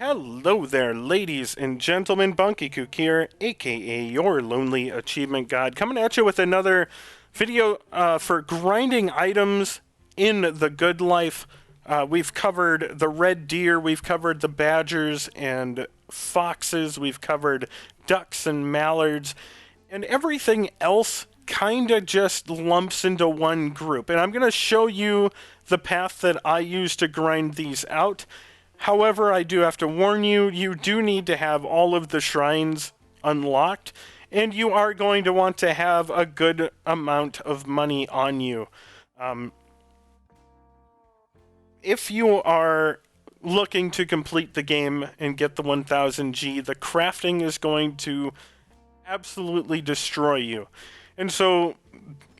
Hello there, ladies and gentlemen. Bunky Kook here, aka your Lonely Achievement God, coming at you with another video for grinding items in the good life. We've covered the red deer, we've covered the badgers and foxes, we've covered ducks and mallards, and everything else kinda just lumps into one group. And I'm going to show you the path that I use to grind these out. However, I do have to warn you, you do need to have all of the shrines unlocked, and you are going to want to have a good amount of money on you. If you are looking to complete the game and get the 1000G, the crafting is going to absolutely destroy you. And so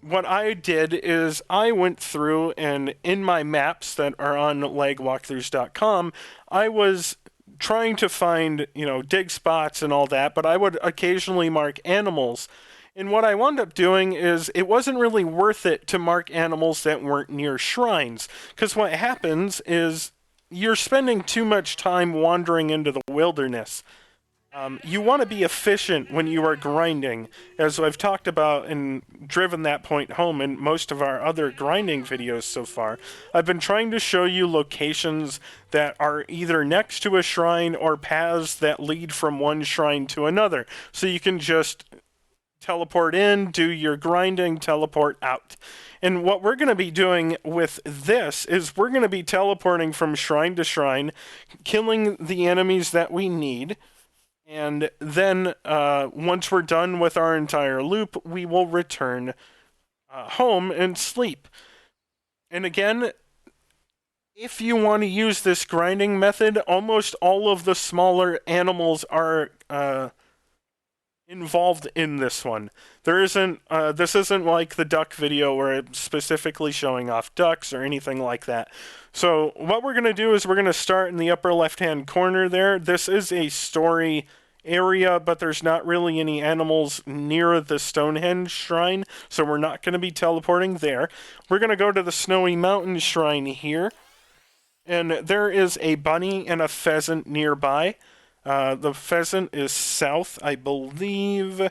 what I did is I went through and in my maps that are on lagwalkthroughs.com, I was trying to find, dig spots and all that, but I would occasionally mark animals. And what I wound up doing is it wasn't really worth it to mark animals that weren't near shrines, because what happens is you're spending too much time wandering into the wilderness. You want to be efficient when you are grinding, as I've talked about and driven that point home in most of our other grinding videos so far. I've been trying to show you locations that are either next to a shrine or paths that lead from one shrine to another, so you can just teleport in, do your grinding, teleport out. And what we're going to be doing with this is we're going to be teleporting from shrine to shrine, killing the enemies that we need. And then, once we're done with our entire loop, we will return home and sleep. And again, if you want to use this grinding method, almost all of the smaller animals are involved in this one. This isn't like the duck video where it's specifically showing off ducks or anything like that. So what we're going to do is we're going to start in the upper left-hand corner there. This is a story area, but there's not really any animals near the Stonehenge Shrine, so we're not going to be teleporting there. We're going to go to the Snowy Mountain Shrine here, and there is a bunny and a pheasant nearby. The pheasant is south, I believe.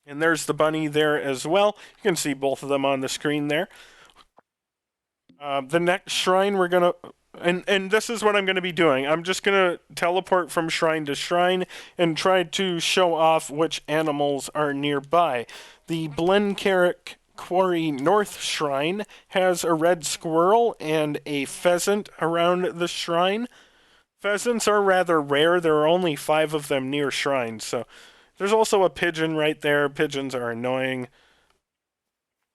And there's the bunny there as well. You can see both of them on the screen there. The next shrine we're going to... And this is what I'm going to be doing. I'm just going to teleport from shrine to shrine and try to show off which animals are nearby. The Blencarrick Quarry North Shrine has a red squirrel and a pheasant around the shrine. Pheasants are rather rare. There are only 5 of them near shrines. So there's also a pigeon right there. Pigeons are annoying.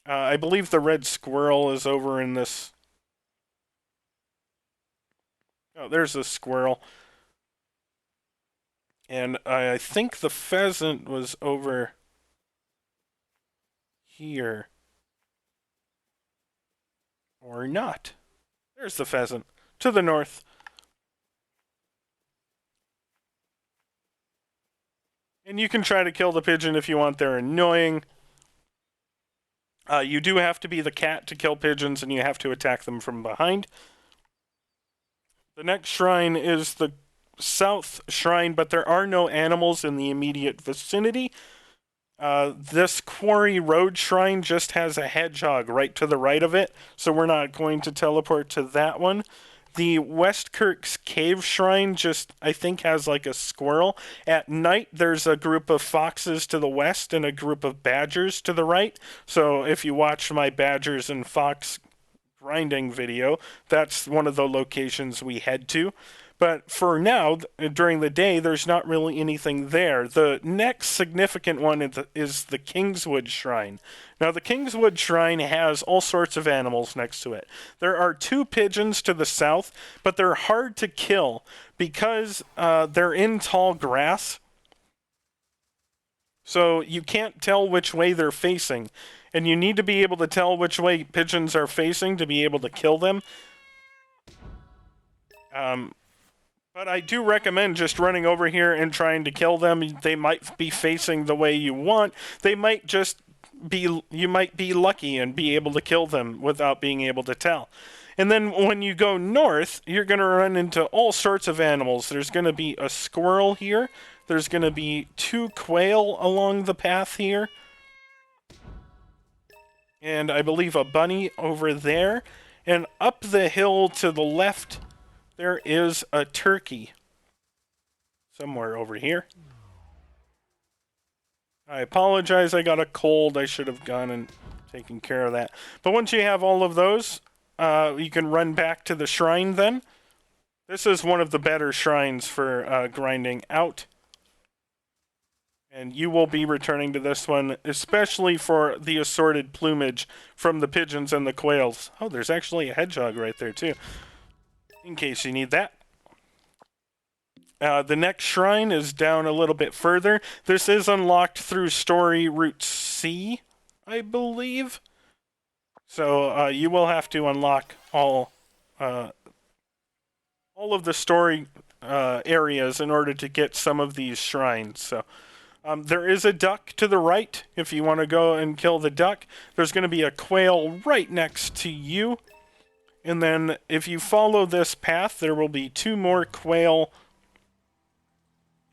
I believe the red squirrel is over in this... Oh, there's a squirrel. And I think the pheasant was over here. Or not. There's the pheasant. To the north. And you can try to kill the pigeon if you want. They're annoying. You do have to be the cat to kill pigeons, and you have to attack them from behind. The next shrine is the South Shrine, but there are no animals in the immediate vicinity. This Quarry Road Shrine just has a hedgehog right to the right of it, so we're not going to teleport to that one. The Westkirk's Cave Shrine just, I think, has like a squirrel. At night, there's a group of foxes to the west and a group of badgers to the right. So if you watch my badgers and fox grinding video, that's one of the locations we head to. But for now, during the day, there's not really anything there. The next significant one is the Kingswood Shrine. Now, the Kingswood Shrine has all sorts of animals next to it. There are 2 pigeons to the south, but they're hard to kill because they're in tall grass. So you can't tell which way they're facing. And you need to be able to tell which way pigeons are facing to be able to kill them. But I do recommend just running over here and trying to kill them. They might be facing the way you want. They might just be, you might be lucky and be able to kill them without being able to tell. And then when you go north, you're going to run into all sorts of animals. There's going to be a squirrel here. There's going to be 2 quail along the path here. And I believe a bunny over there. And up the hill to the left, there is a turkey. Somewhere over here. I apologize, I got a cold. I should have gone and taken care of that. But once you have all of those, you can run back to the shrine then. This is one of the better shrines for grinding out. And you will be returning to this one, especially for the assorted plumage from the pigeons and the quails. Oh, there's actually a hedgehog right there too, in case you need that. The next shrine is down a little bit further. This is unlocked through story route C, I believe. So you will have to unlock all of the story areas in order to get some of these shrines. So there is a duck to the right if you want to go and kill the duck. There's going to be a quail right next to you. And then if you follow this path, there will be 2 more quail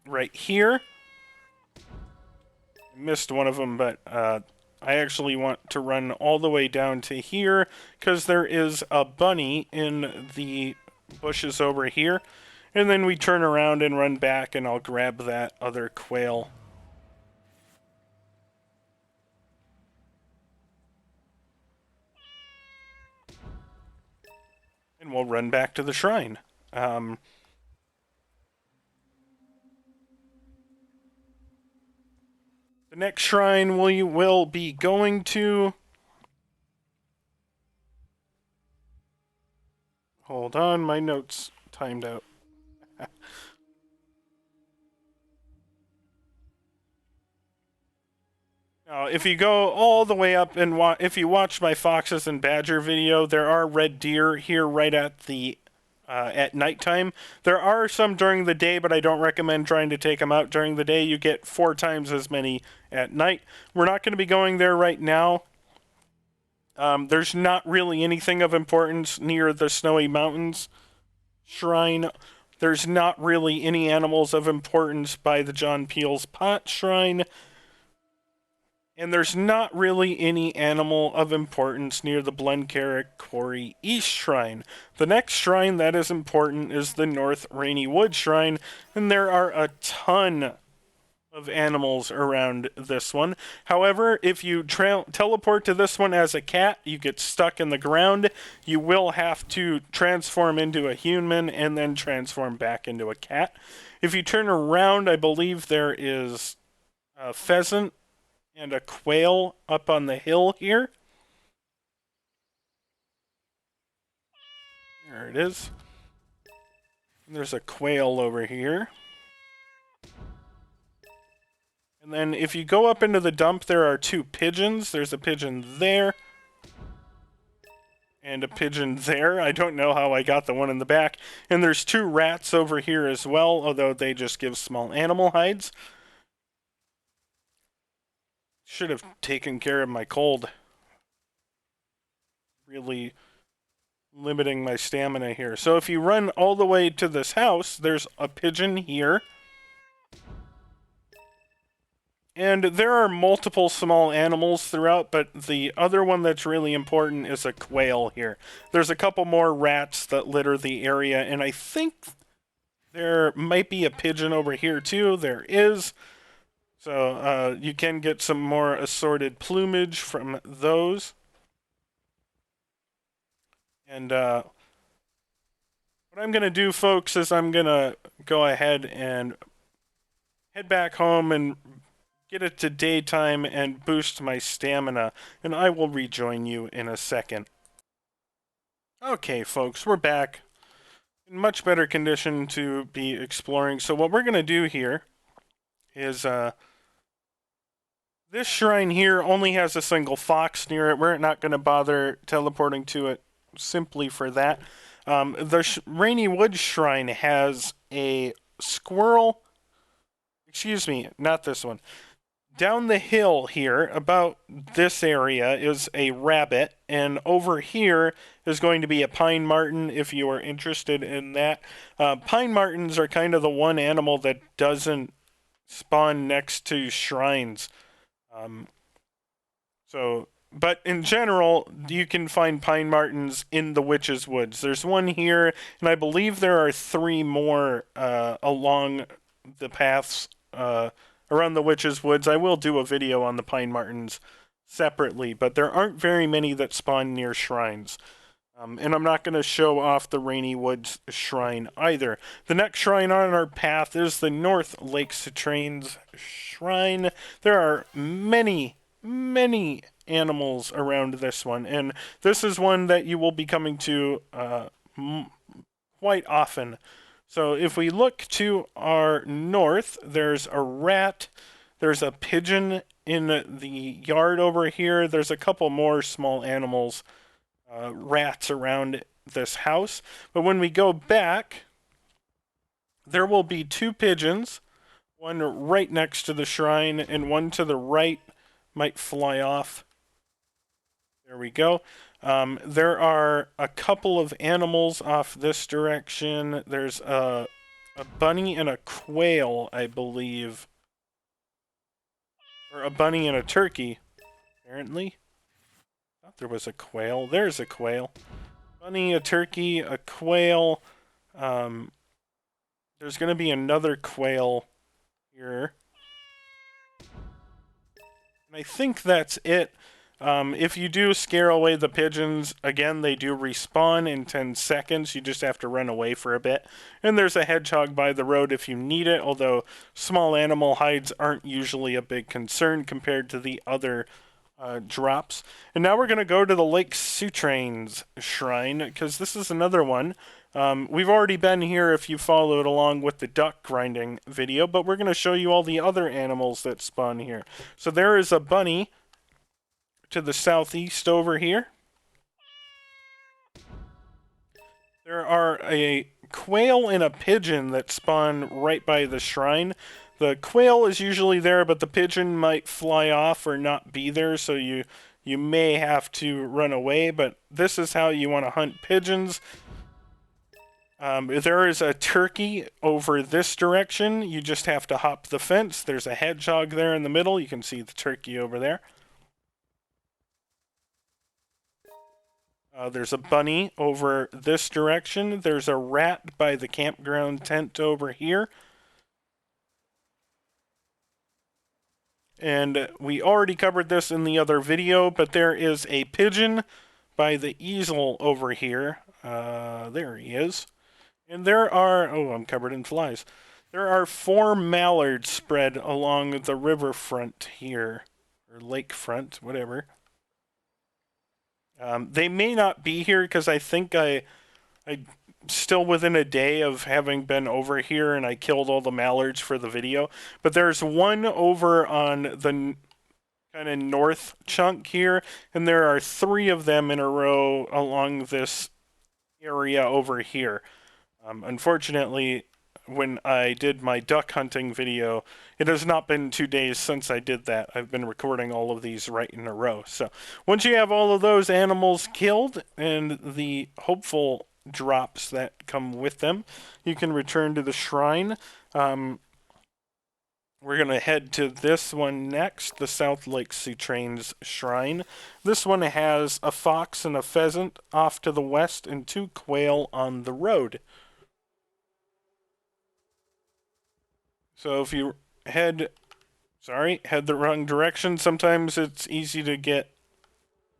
right here. I missed one of them, but I actually want to run all the way down to here because there is a bunny in the bushes over here. And then we turn around and run back, and I'll grab that other quail. And we'll run back to the shrine. The next shrine we will be going to... Hold on, my notes timed out. Now, if you go all the way up and if you watch my foxes and badger video, there are red deer here right at the at nighttime. There are some during the day, but I don't recommend trying to take them out during the day. You get 4 times as many at night. We're not going to be going there right now. There's not really anything of importance near the Snowy Mountains Shrine. There's not really any animals of importance by the John Peel's Pot Shrine. And there's not really any animal of importance near the Blencarrick Quarry East Shrine. The next shrine that is important is the North Rainy Wood Shrine, and there are a ton of animals around this one. However, if you teleport to this one as a cat, you get stuck in the ground. You will have to transform into a human and then transform back into a cat. If you turn around, I believe there is a pheasant and a quail up on the hill here. There it is. And there's a quail over here. And then if you go up into the dump, there are 2 pigeons. There's a pigeon there. And a pigeon there. I don't know how I got the one in the back. And there's 2 rats over here as well, although they just give small animal hides. Should have taken care of my cold. Really limiting my stamina here. So if you run all the way to this house, there's a pigeon here. And there are multiple small animals throughout, but the other one that's really important is a quail here. There's a couple more rats that litter the area, and I think there might be a pigeon over here too. There is. So you can get some more assorted plumage from those. And what I'm going to do, folks, is I'm going to go ahead and head back home and get it to daytime and boost my stamina. And I will rejoin you in a second. Okay, folks, we're back. In much better condition to be exploring. So what we're going to do here is... this shrine here only has a single fox near it. We're not going to bother teleporting to it simply for that. The Rainy Wood Shrine has a squirrel. Excuse me, not this one. down the hill here, about this area, is a rabbit, and over here is going to be a pine marten if you are interested in that. Pine martens are kind of the one animal that doesn't spawn next to shrines. Um, but in general, you can find pine martens in the Witch's Woods. There's one here, and I believe there are 3 more along the paths around the Witch's Woods. I will do a video on the pine martens separately, but there aren't very many that spawn near shrines. And I'm not going to show off the Rainy Woods Shrine either. The next shrine on our path is the North Lake Citrains Shrine. There are many animals around this one, and this is one that you will be coming to quite often. So if we look to our north, there's a rat, there's a pigeon in the yard over here, there's a couple more small animals, rats around this house. But when we go back, there will be 2 pigeons, one right next to the shrine and one to the right, might fly off. There we go. There are a couple of animals off this direction. There's a bunny and a quail, I believe. Or a bunny and a turkey, apparently. I thought there was a quail. There's a quail. Bunny, a turkey, a quail. There's going to be another quail here. And I think that's it. If you do scare away the pigeons, again, they do respawn in 10 seconds. You just have to run away for a bit. And there's a hedgehog by the road if you need it, although small animal hides aren't usually a big concern compared to the other drops. And now we're going to go to the Lake Sutrains Shrine, because this is another one. We've already been here if you followed along with the duck grinding video, but we're going to show you all the other animals that spawn here. So there is a bunny to the southeast over here. There are a quail and a pigeon that spawn right by the shrine. The quail is usually there, but the pigeon might fly off or not be there, so you may have to run away, but this is how you want to hunt pigeons. There is a turkey over this direction. You just have to hop the fence. There's a hedgehog there in the middle. You can see the turkey over there. There's a bunny over this direction. There's a rat by the campground tent over here. And we already covered this in the other video, but there is a pigeon by the easel over here. There he is. And there are, oh, I'm covered in flies. There are 4 mallards spread along the riverfront here, or lakefront, whatever. They may not be here because I think I still within a day of having been over here and I killed all the mallards for the video. But there's one over on the kind of north chunk here, and there are 3 of them in a row along this area over here. Unfortunately, when I did my duck hunting video, it has not been 2 days since I did that. I've been recording all of these right in a row. So once you have all of those animals killed and the hopeful drops that come with them, you can return to the shrine. We're going to head to this one next, the South Lake Sutrains Shrine. This one has a fox and a pheasant off to the west and 2 quail on the road. So if you head the wrong direction, sometimes it's easy to get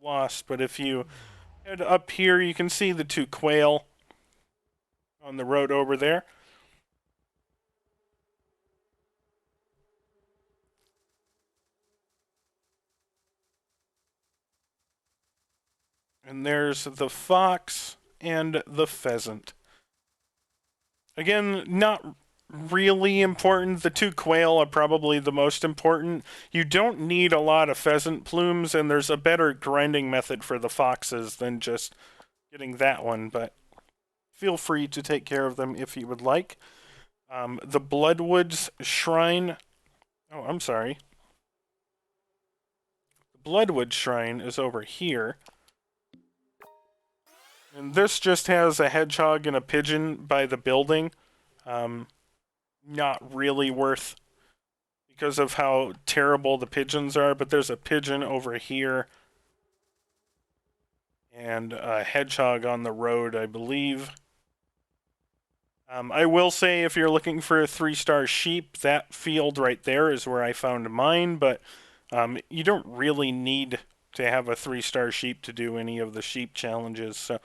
lost. But if you head up here, you can see the 2 quail on the road over there. And there's the fox and the pheasant. Again, not really important. The 2 quail are probably the most important. You don't need a lot of pheasant plumes, and there's a better grinding method for the foxes than just getting that one, but feel free to take care of them if you would like. The Bloodwoods Shrine. Oh, I'm sorry. Bloodwood Shrine is over here. And this just has a hedgehog and a pigeon by the building. Not really worth because of how terrible the pigeons are, but there's a pigeon over here and a hedgehog on the road, I believe. I will say, if you're looking for a 3-star sheep, that field right there is where I found mine, but you don't really need to have a 3-star sheep to do any of the sheep challenges. So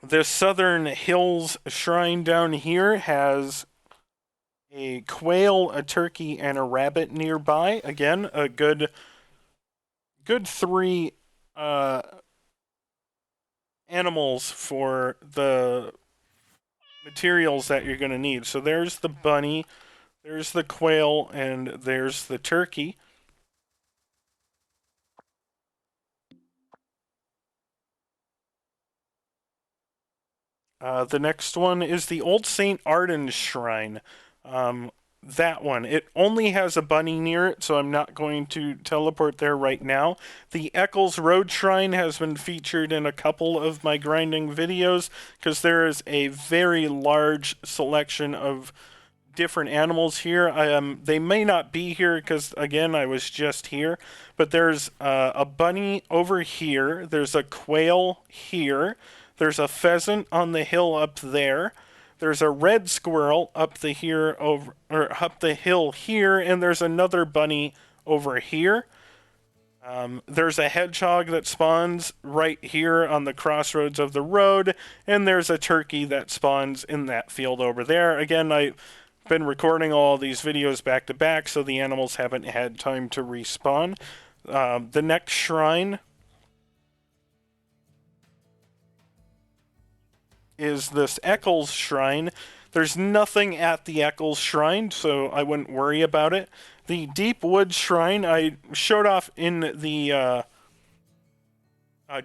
the Southern Hills Shrine down here has a quail, a turkey, and a rabbit nearby. Again, a good 3 animals for the materials that you're going to need. So there's the bunny, there's the quail, and there's the turkey. The next one is the Old St. Arden Shrine. That one. It only has a bunny near it, so I'm not going to teleport there right now. The Eccles Road Shrine has been featured in a couple of my grinding videos because there is a very large selection of different animals here. They may not be here because, again, I was just here, but there's a bunny over here. There's a quail here. There's a pheasant on the hill up there. There's a red squirrel up the hill here, and there's another bunny over here. There's a hedgehog that spawns right here on the crossroads of the road, and there's a turkey that spawns in that field over there. Again, I've been recording all these videos back to back, so the animals haven't had time to respawn. The next shrine is this Eccles Shrine. There's nothing at the Eccles Shrine, so I wouldn't worry about it. The Deep Wood Shrine, I showed off in the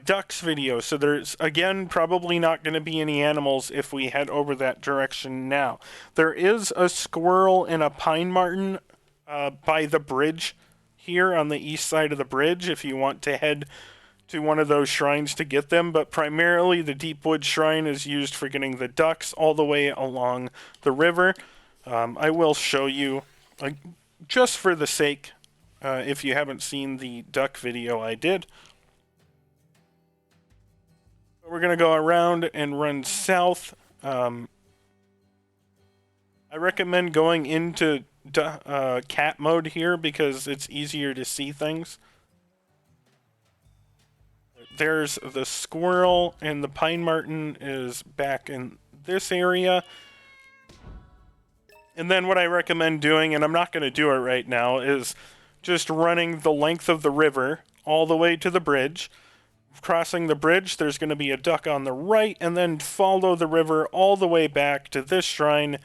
ducks video, so there's, again, probably not going to be any animals if we head over that direction now. There is a squirrel and a pine marten by the bridge here on the east side of the bridge if you want to head to one of those shrines to get them, but primarily the Deepwood Shrine is used for getting the ducks all the way along the river. I will show you, just for the sake, if you haven't seen the duck video I did. We're going to go around and run south. I recommend going into cat mode here because it's easier to see things. There's the squirrel, and the pine marten is back in this area. And then what I recommend doing, and I'm not going to do it right now, is just running the length of the river all the way to the bridge. Crossing the bridge, there's going to be a duck on the right, and then follow the river all the way back to this shrine.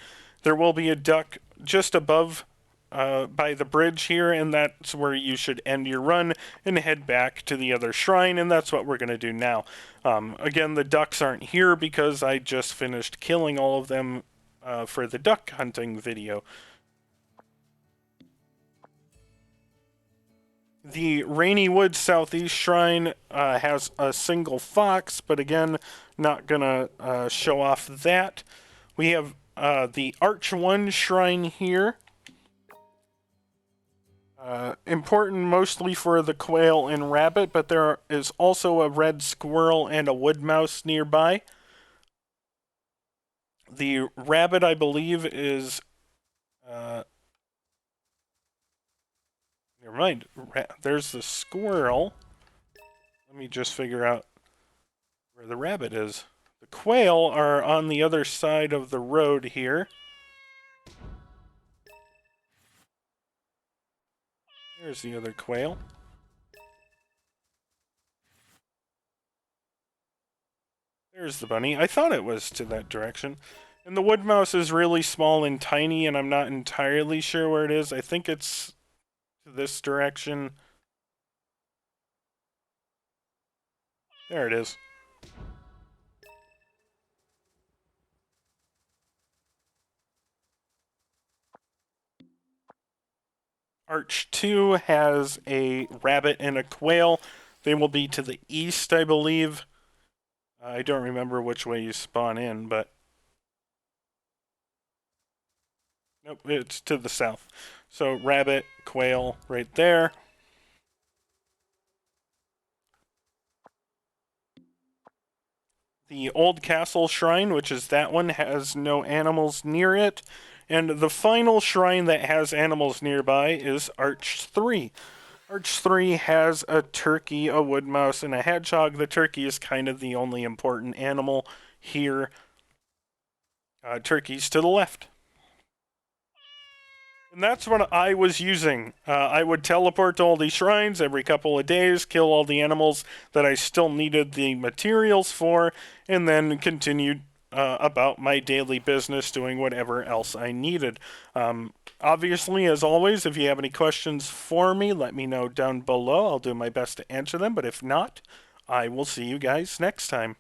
There will be a duck just above by the bridge here, and that's where you should end your run and head back to the other shrine, and that's what we're going to do now. Again, the ducks aren't here because I just finished killing all of them for the duck hunting video. The Rainy Woods Southeast Shrine has a single fox, but again, not gonna show off that. We have the Arch 1 Shrine here. Important mostly for the quail and rabbit, but there is also a red squirrel and a wood mouse nearby. The rabbit, I believe, is... never mind. There's the squirrel. Let me just figure out where the rabbit is. The quail are on the other side of the road here. There's the other quail. There's the bunny. I thought it was to that direction. And the wood mouse is really small and tiny, and I'm not entirely sure where it is. I think it's to this direction. There it is. Arch 2 has a rabbit and a quail. They will be to the east, I believe. I don't remember which way you spawn in, but... Nope, it's to the south. So rabbit, quail, right there. The Old Castle Shrine, which is that one, has no animals near it. And the final shrine that has animals nearby is Arch 3. Arch 3 has a turkey, a wood mouse, and a hedgehog. The turkey is kind of the only important animal here. Turkey's to the left. And that's what I was using. I would teleport to all these shrines every couple of days, kill all the animals that I still needed the materials for, and then continue about my daily business, doing whatever else I needed. Obviously, as always, if you have any questions for me, let me know down below. I'll do my best to answer them, but if not, I will see you guys next time.